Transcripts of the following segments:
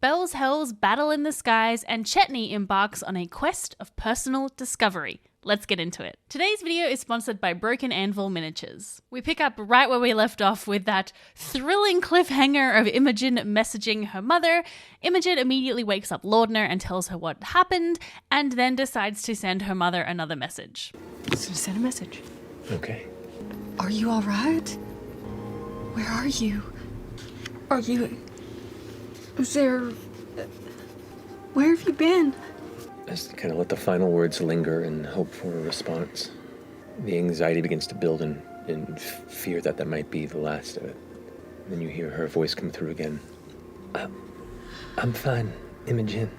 Bells Hells battle in the skies, and Chetney embarks on a quest of personal discovery. Let's get into it. Today's video is sponsored by Broken Anvil Miniatures. We pick up right where we left off with that thrilling cliffhanger of Imogen messaging her mother. Imogen immediately wakes up Laudner and tells her what happened, and then decides to send her mother another message. Send a message. Okay. Are you all right? Where are you? Are you... Is there... Where have you been? Just kind of let the final words linger and hope for a response. The anxiety begins to build and fear that might be the last of it. Then you hear her voice come through again. I'm fine, Imogen.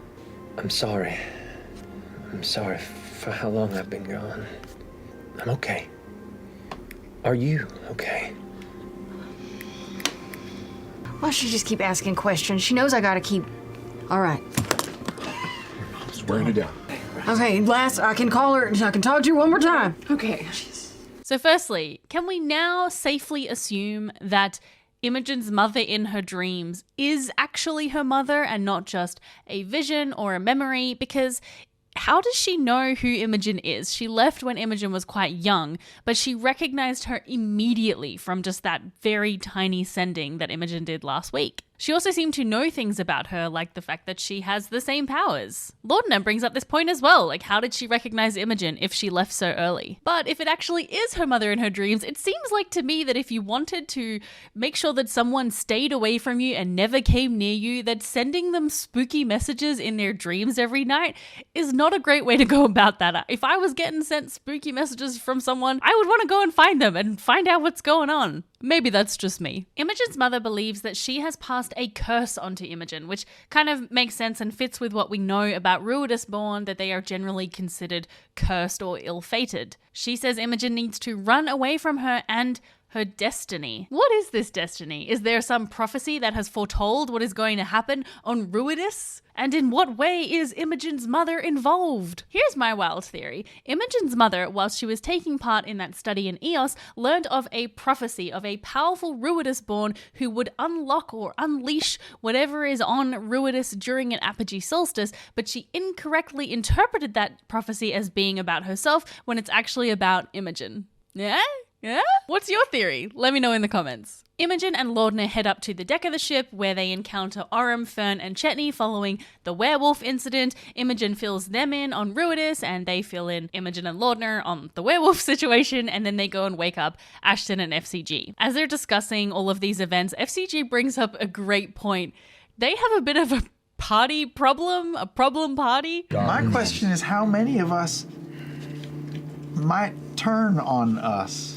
I'm sorry. I'm sorry for how long I've been gone. I'm okay. Are you okay? Why should she just keep asking questions? She knows I gotta keep... All right. Just wearing it down. Okay, last, I can call her, I can talk to her one more time. Okay. So firstly, can we now safely assume that Imogen's mother in her dreams is actually her mother and not just a vision or a memory? Because how does she know who Imogen is? She left when Imogen was quite young, but she recognized her immediately from just that very tiny sending that Imogen did last week. She also seemed to know things about her, like the fact that she has the same powers. Laudner brings up this point as well, like how did she recognize Imogen if she left so early? But if it actually is her mother in her dreams, it seems like to me that if you wanted to make sure that someone stayed away from you and never came near you, that sending them spooky messages in their dreams every night is not a great way to go about that. If I was getting sent spooky messages from someone, I would want to go and find them and find out what's going on. Maybe that's just me. Imogen's mother believes that she has passed a curse onto Imogen, which kind of makes sense and fits with what we know about Ruidus-born, that they are generally considered cursed or ill-fated. She says Imogen needs to run away from her and her destiny. What is this destiny? Is there some prophecy that has foretold what is going to happen on Ruidus? And in what way is Imogen's mother involved? Here's my wild theory. Imogen's mother, whilst she was taking part in that study in Eos, learned of a prophecy of a powerful Ruidus-born who would unlock or unleash whatever is on Ruidus during an apogee solstice, but she incorrectly interpreted that prophecy as being about herself when it's actually about Imogen. Yeah? Yeah? What's your theory? Let me know in the comments. Imogen and Laudner head up to the deck of the ship where they encounter Orym, Fern, and Chetney following the werewolf incident. Imogen fills them in on Ruidus, and they fill in Imogen and Laudner on the werewolf situation, and then they go and wake up Ashton and FCG. As they're discussing all of these events, FCG brings up a great point. They have a bit of a party problem, a problem party. My question is, how many of us might turn on us?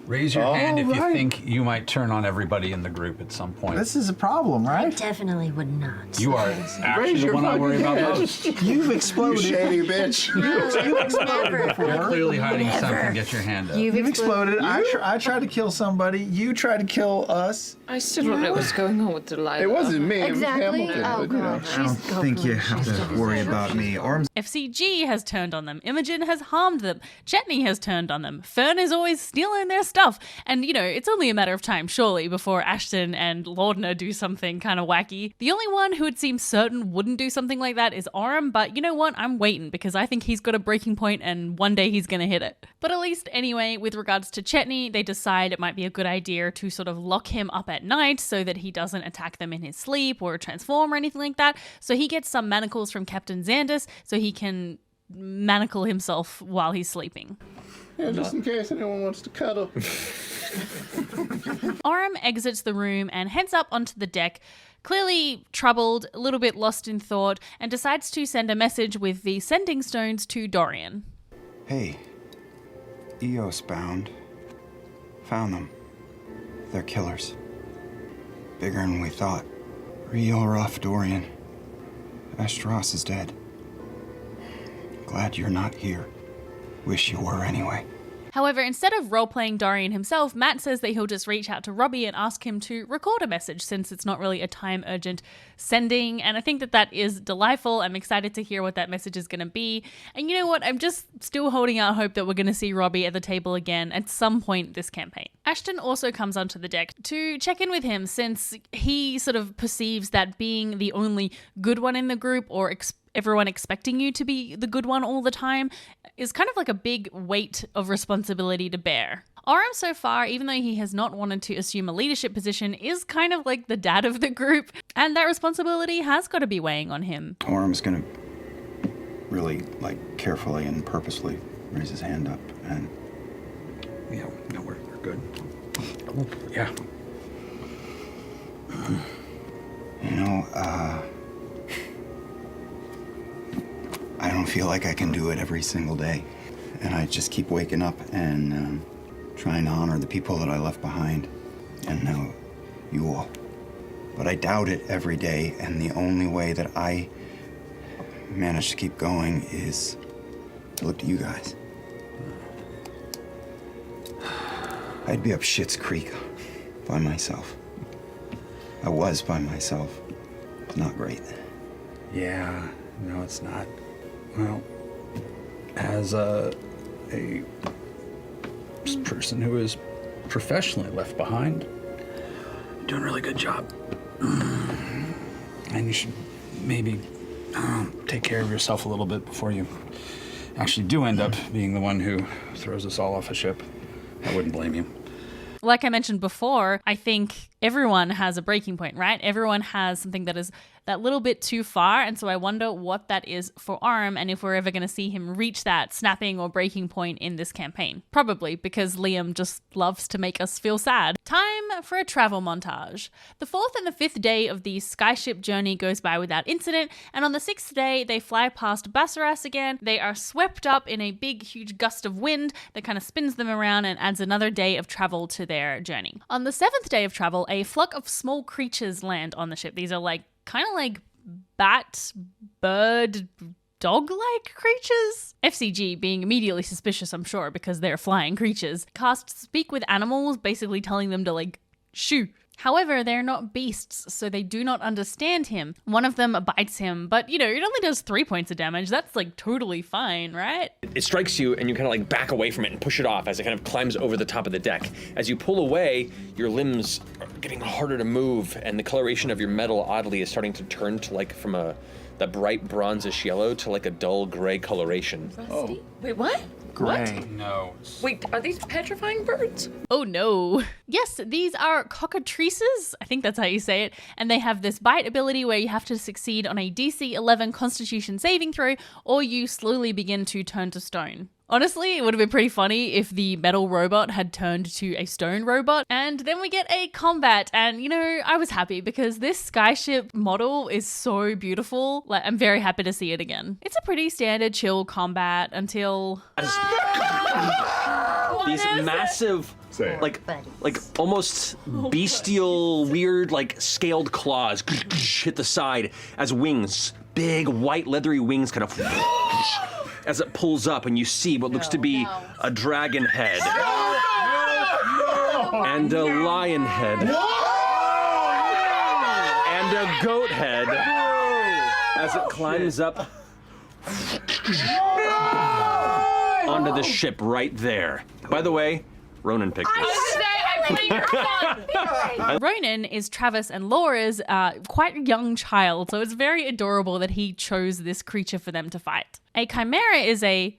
Raise your hand if you think you might turn on everybody in the group at some point. This is a problem, right? I definitely would not. You are actually the one I worry about most. You've exploded. You shady bitch. You've exploded before. You're clearly hiding something. Get your hand up. You've exploded. I tried to kill somebody. You tried to kill us. I still don't know what's going on with Delilah. It wasn't me. Exactly. It was Hamilton. Oh, But, you know. God. I don't think you have to worry about me. Orym's FCG has turned on them. Imogen has harmed them. Chetney has turned on them. Fern is always stealing their stuff. And, you know, it's only a matter of time, surely, before Ashton and Laudner do something kind of wacky. The only one who it seems certain wouldn't do something like that is Orym, but you know what? I'm waiting because I think he's got a breaking point and one day he's going to hit it. But at least anyway, with regards to Chetney, they decide it might be a good idea to sort of lock him up at night so that he doesn't attack them in his sleep or transform or anything like that. So he gets some manacles from Captain Xandus so he can manacle himself while he's sleeping. Yeah, just in case anyone wants to cuddle. Orym exits the room and heads up onto the deck, clearly troubled, a little bit lost in thought, and decides to send a message with the sending stones to Dorian. Hey, Eos bound. Found them. They're killers. Bigger than we thought. Real rough, Dorian. Astros is dead. Glad you're not here. Wish you were anyway. However, instead of role-playing Dorian himself, Matt says that he'll just reach out to Robbie and ask him to record a message since it's not really a time-urgent sending, and I think that that is delightful. I'm excited to hear what that message is going to be. And you know what? I'm just still holding out hope that we're going to see Robbie at the table again at some point this campaign. Ashton also comes onto the deck to check in with him since he sort of perceives that being the only good one in the group, or everyone expecting you to be the good one all the time, is kind of like a big weight of responsibility to bear. Orem so far, even though he has not wanted to assume a leadership position, is kind of like the dad of the group, and that responsibility has got to be weighing on him. Orem's gonna really, carefully and purposely raise his hand up and... Yeah, no, we're good. Oh, yeah. You know, I don't feel like I can do it every single day. And I just keep waking up and trying to honor the people that I left behind. And now you all. But I doubt it every day, and the only way that I manage to keep going is to look to you guys. I'd be up Schitt's Creek by myself. I was by myself. It's not great. Yeah, no, it's not. Well, as a person who is professionally left behind, you're doing a really good job. And you should maybe take care of yourself a little bit before you actually do end up being the one who throws us all off a ship. I wouldn't blame you. Like I mentioned before, I think everyone has a breaking point, right? Everyone has something that is that little bit too far, and so I wonder what that is for Orem and if we're ever going to see him reach that snapping or breaking point in this campaign. Probably, because Liam just loves to make us feel sad. Time for a travel montage. The 4th and the 5th day of the skyship journey goes by without incident, and on the 6th day, they fly past Bassaras again. They are swept up in a big, huge gust of wind that kind of spins them around and adds another day of travel to their journey. On the 7th day of travel, a flock of small creatures land on the ship. These are kind of like bat, bird, dog-like creatures. FCG being immediately suspicious, I'm sure, because they're flying creatures, cast Speak with Animals, basically telling them to shoo. However, they're not beasts, so they do not understand him. One of them bites him, but it only does 3 points of damage. That's totally fine, right? It strikes you and you kind of back away from it and push it off as it kind of climbs over the top of the deck. As you pull away, your limbs are getting harder to move, and the coloration of your metal oddly is starting to turn to from that bright bronzish yellow to a dull gray coloration. Rusty? Wait, what? Gray. No. Wait, are these petrifying birds? Oh no. Yes, these are cockatrices, I think that's how you say it, and they have this bite ability where you have to succeed on a DC 11 Constitution saving throw, or you slowly begin to turn to stone. Honestly, it would have been pretty funny if the metal robot had turned to a stone robot, and then we get a combat, and I was happy because this skyship model is so beautiful. I'm very happy to see it again. It's a pretty standard chill combat until... These massive, almost bestial, weird, scaled claws hit the side as wings, big white leathery wings kind of as it pulls up, and you see what looks to be a dragon head and a lion head and a goat head as it climbs up onto the ship right there. By the way, Ronan picked this. Ronan is Travis and Laura's quite young child, so it's very adorable that he chose this creature for them to fight. A chimera is a...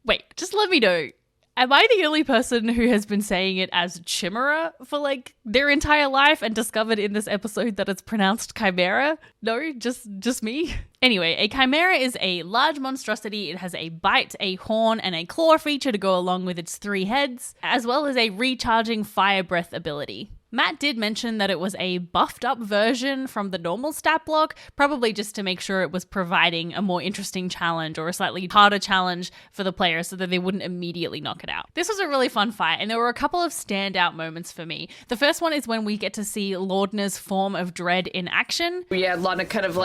Wait, just let me know. Am I the only person who has been saying it as chimera for their entire life and discovered in this episode that it's pronounced chimera? No, just me? Anyway, a chimera is a large monstrosity. It has a bite, a horn, and a claw feature to go along with its 3 heads, as well as a recharging fire breath ability. Matt did mention that it was a buffed up version from the normal stat block, probably just to make sure it was providing a more interesting challenge or a slightly harder challenge for the players so that they wouldn't immediately knock it out. This was a really fun fight, and there were a couple of standout moments for me. The first one is when we get to see Laudna's form of dread in action. Yeah, Laudna kind of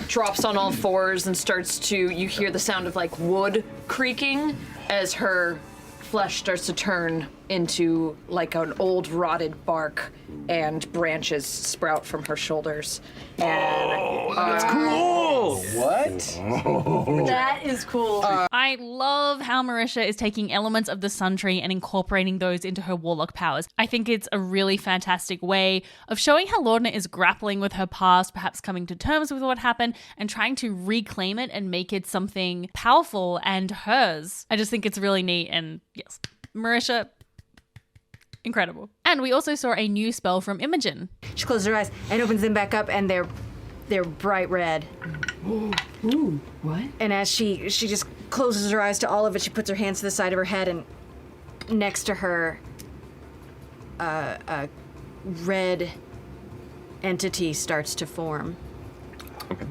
drops on all fours and starts to, you hear the sound of wood creaking as her flesh starts to turn into like an old rotted bark, and branches sprout from her shoulders. And That's cool! What? that is cool. I love how Marisha is taking elements of the Sun Tree and incorporating those into her warlock powers. I think it's a really fantastic way of showing how Laudna is grappling with her past, perhaps coming to terms with what happened, and trying to reclaim it and make it something powerful and hers. I just think it's really neat, and yes, Marisha, incredible. And we also saw a new spell from Imogen. She closes her eyes and opens them back up, and they're bright red. Ooh, what? And as she just closes her eyes to all of it, she puts her hands to the side of her head, and next to her, a red entity starts to form. Okay.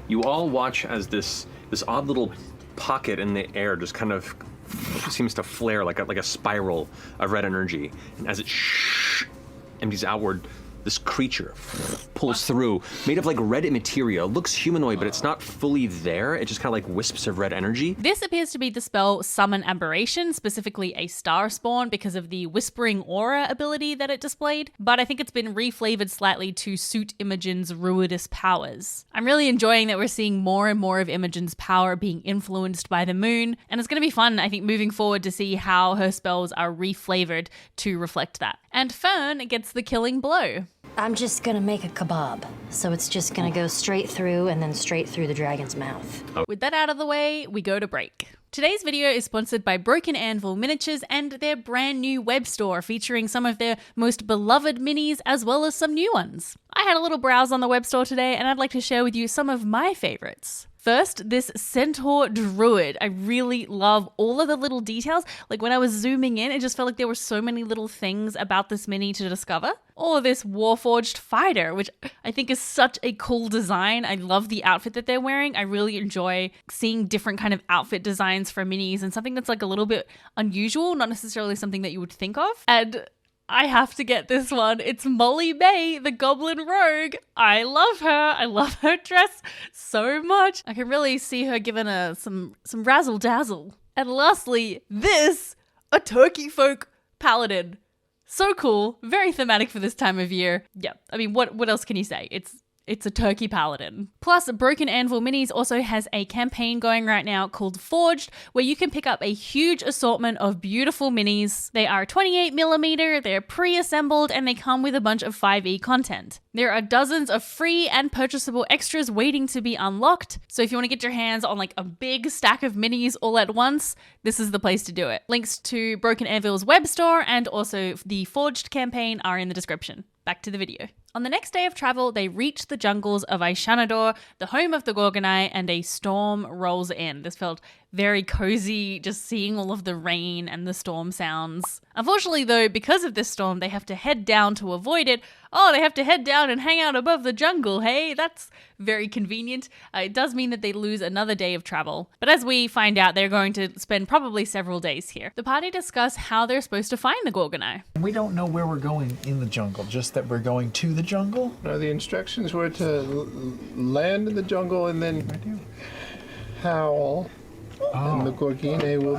You all watch as this odd little pocket in the air just kind of seems to flare like a spiral of red energy, and as it empties outward, this creature pulls through, made of like red materia. Looks humanoid, but it's not fully there. It just kind of like wisps of red energy. This appears to be the spell Summon Aberration, specifically a star spawn, because of the Whispering Aura ability that it displayed, but I think it's been reflavored slightly to suit Imogen's ruidous powers. I'm really enjoying that we're seeing more and more of Imogen's power being influenced by the moon, and it's going to be fun, I think, moving forward to see how her spells are reflavored to reflect that. And Fern gets the killing blow. I'm just gonna make a kebab, so it's just gonna go straight through and then straight through the dragon's mouth. With that out of the way, we go to break. Today's video is sponsored by Broken Anvil Miniatures and their brand new web store featuring some of their most beloved minis as well as some new ones. I had a little browse on the web store today and I'd like to share with you some of my favorites. First, this Centaur Druid. I really love all of the little details. Like when I was zooming in, it just felt like there were so many little things about this mini to discover. Or this Warforged Fighter, which I think is such a cool design. I love the outfit that they're wearing. I really enjoy seeing different kind of outfit designs for minis and something that's like a little bit unusual, not necessarily something that you would think of. And I have to get this one. It's Molly May, the Goblin Rogue. I love her. I love her dress so much. I can really see her giving her some razzle dazzle. And lastly, this, a Turkey Folk Paladin. So cool. Very thematic for this time of year. Yeah, I mean, what else can you say? It's a turkey paladin. Plus, Broken Anvil Minis also has a campaign going right now called Forged, where you can pick up a huge assortment of beautiful minis. They are 28mm, they're pre-assembled, and they come with a bunch of 5e content. There are dozens of free and purchasable extras waiting to be unlocked, so if you want to get your hands on like a big stack of minis all at once, this is the place to do it. Links to Broken Anvil's web store and also the Forged campaign are in the description. Back to the video. On the next day of travel, they reach the jungles of Aishanador, the home of the Gorgonite, and a storm rolls in. This felt very cozy, just seeing all of the rain and the storm sounds. Unfortunately, though, because of this storm, they have to head down to avoid it. Oh, they have to head down and hang out above the jungle, hey? That's very convenient. It does mean that they lose another day of travel. But as we find out, they're going to spend probably several days here. The party discuss how they're supposed to find the Gorgonite. We don't know where we're going in the jungle, just that we're going to the jungle? No, the instructions were to land in the jungle and then howl. And the Gorgine will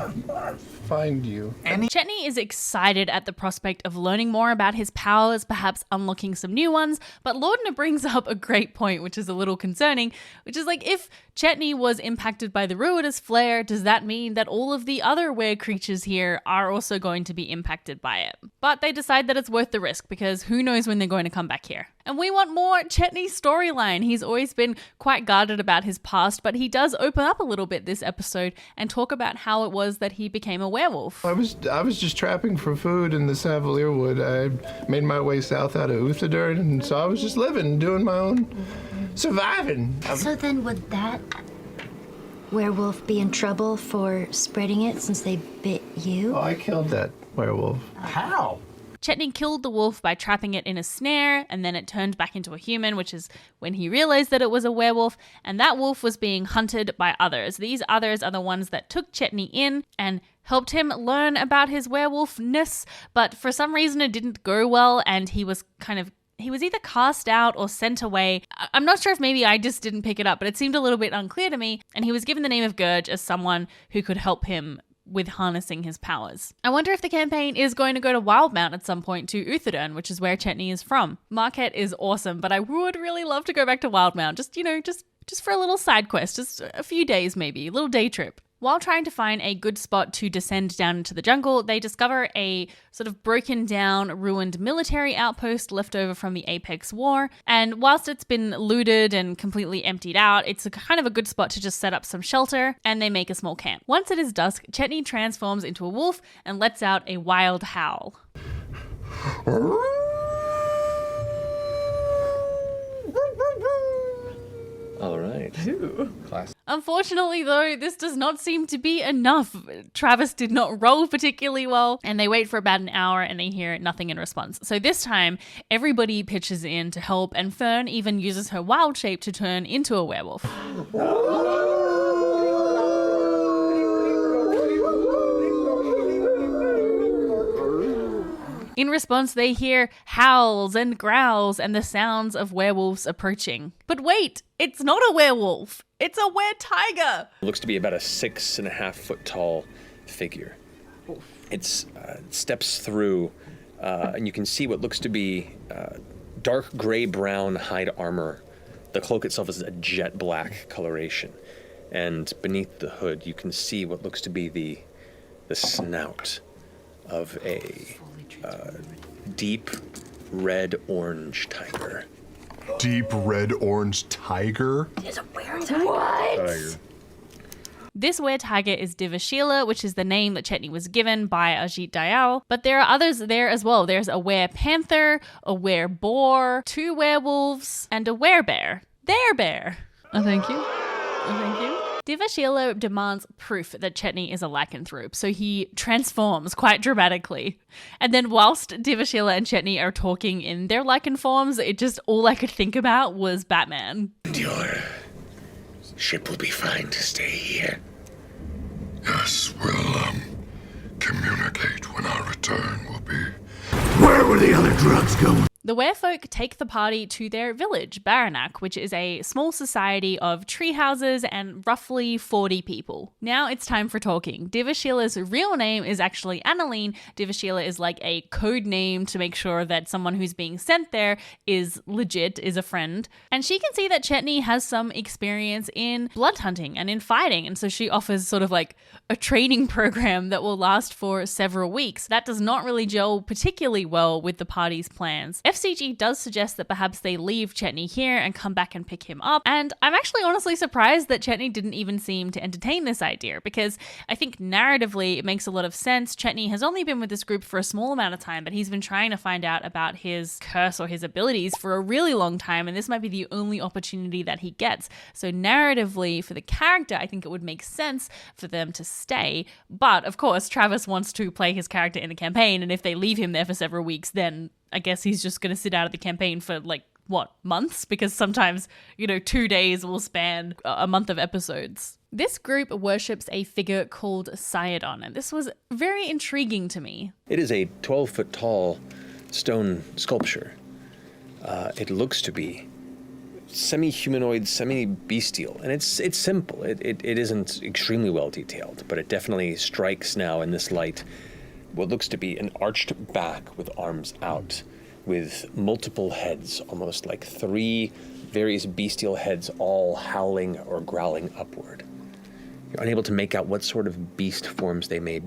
find you. Chetney is excited at the prospect of learning more about his powers, perhaps unlocking some new ones, but Laudna brings up a great point, which is a little concerning, which is like, if Chetney was impacted by the ruinous flare, does that mean that all of the other were creatures here are also going to be impacted by it? But they decide that it's worth the risk because who knows when they're going to come back here. And we want more Chetney storyline. He's always been quite guarded about his past, but he does open up a little bit this episode and talk about how it was that he became a werewolf. I was just trapping for food in the Savalier Wood. I made my way south out of Uthodurn, and so I was just living, doing my own surviving. So then would that werewolf be in trouble for spreading it since they bit you? Oh, I killed that werewolf. How? Chetney killed the wolf by trapping it in a snare, and then it turned back into a human, which is when he realized that it was a werewolf, and that wolf was being hunted by others. These others are the ones that took Chetney in and helped him learn about his werewolfness, but for some reason it didn't go well, and he was either cast out or sent away. I'm not sure if maybe I just didn't pick it up, but it seemed a little bit unclear to me, and he was given the name of Gurge as someone who could help him with harnessing his powers. I wonder if the campaign is going to go to Wildmount at some point to Uthadern, which is where Chetney is from. Marquette is awesome, but I would really love to go back to Wildmount, just for a little side quest, just a few days maybe, a little day trip. While trying to find a good spot to descend down into the jungle, they discover a sort of broken down, ruined military outpost left over from the Apex War. And whilst it's been looted and completely emptied out, it's a kind of a good spot to just set up some shelter, and they make a small camp. Once it is dusk, Chetney transforms into a wolf and lets out a wild howl. All right. Class. Unfortunately, though, this does not seem to be enough. Travis did not roll particularly well, and they wait for about an hour and they hear nothing in response. So this time, everybody pitches in to help, and Fern even uses her wild shape to turn into a werewolf. In response, they hear howls and growls and the sounds of werewolves approaching. But wait, it's not a werewolf. It's a were-tiger. It looks to be about a 6.5 foot tall figure. It steps through, and you can see what looks to be dark gray-brown hide armor. The cloak itself is a jet black coloration. And beneath the hood, you can see what looks to be the snout of a deep red-orange tiger. Deep red-orange tiger? There's a were-tiger. What? Tiger. This were-tiger is Divashila, which is the name that Chetney was given by Ajit Dayal, but there are others there as well. There's a were-panther, a were-boar, 2 werewolves, and a were-bear. There bear. Oh, thank you. Oh, thank you. Divashila demands proof that Chetney is a lycanthrope, so he transforms quite dramatically. And then whilst Divashila and Chetney are talking in their lycan forms, all I could think about was Batman. Your ship will be fine to stay here. Yes, we'll communicate when our return will be. Where were the other drugs going? The werefolk take the party to their village, Baranak, which is a small society of tree houses and roughly 40 people. Now it's time for talking. Divashila's real name is actually Annaline. Divashila is like a code name to make sure that someone who's being sent there is legit, is a friend. And she can see that Chetney has some experience in blood hunting and in fighting, and so she offers sort of like a training program that will last for several weeks. That does not really gel particularly well with the party's plans. FCG does suggest that perhaps they leave Chetney here and come back and pick him up, and I'm actually honestly surprised that Chetney didn't even seem to entertain this idea, because I think narratively it makes a lot of sense. Chetney has only been with this group for a small amount of time, but he's been trying to find out about his curse or his abilities for a really long time, and this might be the only opportunity that he gets. So narratively, for the character, I think it would make sense for them to stay, but of course Travis wants to play his character in the campaign, and if they leave him there for several weeks, then I guess he's just going to sit out of the campaign for months? Because sometimes, 2 days will span a month of episodes. This group worships a figure called Sayadon, and this was very intriguing to me. It is a 12-foot tall stone sculpture. It looks to be semi-humanoid, semi-bestial, and it's simple. It isn't extremely well detailed, but it definitely strikes now in this light what looks to be an arched back with arms out, with multiple heads, almost like 3 various bestial heads all howling or growling upward. You're unable to make out what sort of beast forms they may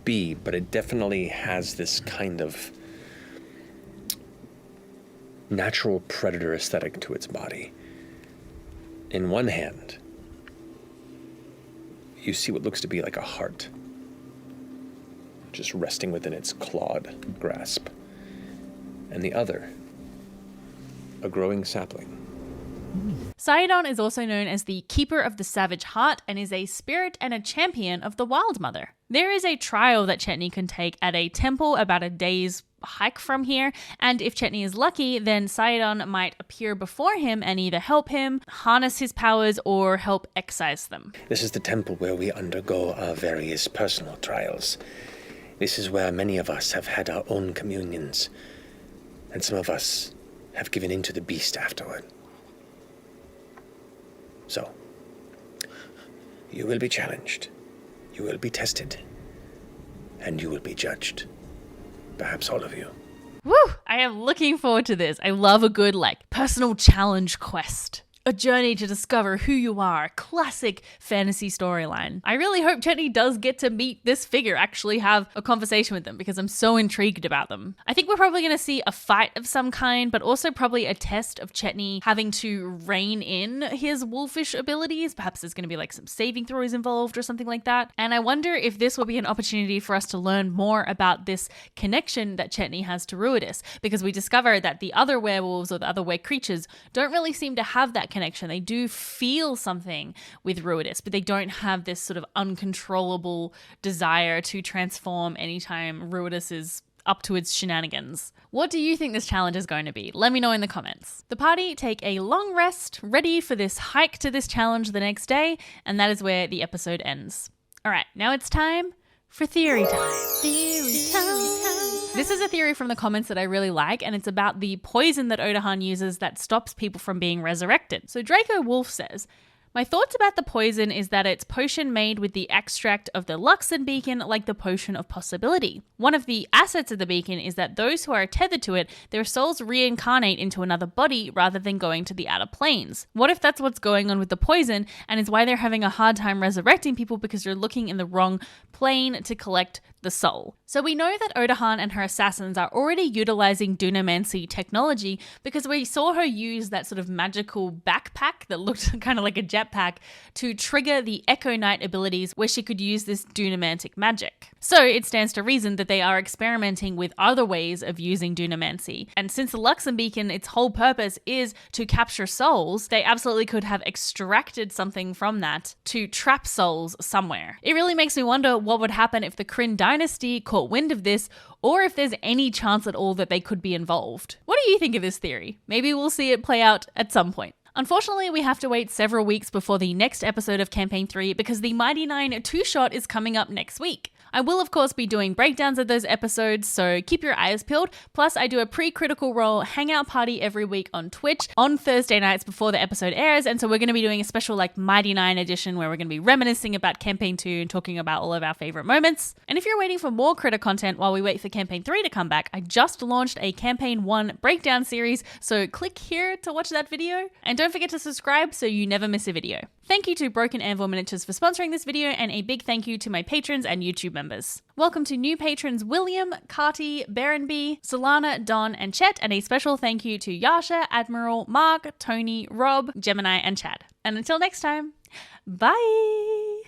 be, but it definitely has this kind of natural predator aesthetic to its body. In one hand, you see what looks to be like a heart, just resting within its clawed grasp. And the other, a growing sapling. Sayadon is also known as the Keeper of the Savage Heart and is a spirit and a champion of the Wild Mother. There is a trial that Chetney can take at a temple about a day's hike from here, and if Chetney is lucky, then Sayadon might appear before him and either help him, harness his powers, or help excise them. This is the temple where we undergo our various personal trials. This is where many of us have had our own communions, and some of us have given in to the beast afterward. So, you will be challenged. You will be tested. and you will be judged. Perhaps all of you. Woo! I am looking forward to this. I love a good, personal challenge quest. A journey to discover who you are. Classic fantasy storyline. I really hope Chetney does get to meet this figure, actually have a conversation with them, because I'm so intrigued about them. I think we're probably going to see a fight of some kind, but also probably a test of Chetney having to rein in his wolfish abilities. Perhaps there's going to be some saving throws involved or something like that. And I wonder if this will be an opportunity for us to learn more about this connection that Chetney has to Ruidus, because we discover that the other werewolves or the other were creatures don't really seem to have that connection. They do feel something with Ruidus, but they don't have this sort of uncontrollable desire to transform anytime Ruidus is up to its shenanigans. What do you think this challenge is going to be? Let me know in the comments. The party take a long rest, ready for this hike to this challenge the next day, and that is where the episode ends. All right, now it's time for theory time. Theory time. This is a theory from the comments that I really like, and it's about the poison that Odahan uses that stops people from being resurrected. So Draco Wolf says, my thoughts about the poison is that it's potion made with the extract of the Luxon beacon, like the potion of possibility. One of the assets of the beacon is that those who are tethered to it, their souls reincarnate into another body rather than going to the outer planes. What if that's what's going on with the poison and is why they're having a hard time resurrecting people, because you're looking in the wrong plane to collect the soul? So we know that Odahan and her assassins are already utilizing Dunamancy technology, because we saw her use that sort of magical backpack that looked kind of like a jetpack to trigger the Echo Knight abilities, where she could use this Dunamantic magic. So it stands to reason that they are experimenting with other ways of using Dunamancy. And since the Luxon beacon, its whole purpose is to capture souls, they absolutely could have extracted something from that to trap souls somewhere. It really makes me wonder what would happen if the Kryn dynasty caught wind of this, or if there's any chance at all that they could be involved. What do you think of this theory? Maybe we'll see it play out at some point. Unfortunately, we have to wait several weeks before the next episode of Campaign 3 because the Mighty Nine two-shot is coming up next week. I will, of course, be doing breakdowns of those episodes, so keep your eyes peeled. Plus, I do a pre-Critical Role hangout party every week on Twitch on Thursday nights before the episode airs, and so we're going to be doing a special Mighty Nine edition where we're going to be reminiscing about Campaign 2 and talking about all of our favorite moments. And if you're waiting for more Critter content while we wait for Campaign 3 to come back, I just launched a Campaign 1 breakdown series, so click here to watch that video. And don't forget to subscribe so you never miss a video. Thank you to Broken Anvil Miniatures for sponsoring this video, and a big thank you to my patrons and YouTube members. Welcome to new patrons William, Carty, Baronby, Solana, Don, and Chet, and a special thank you to Yasha, Admiral, Mark, Tony, Rob, Gemini, and Chad. And until next time, bye!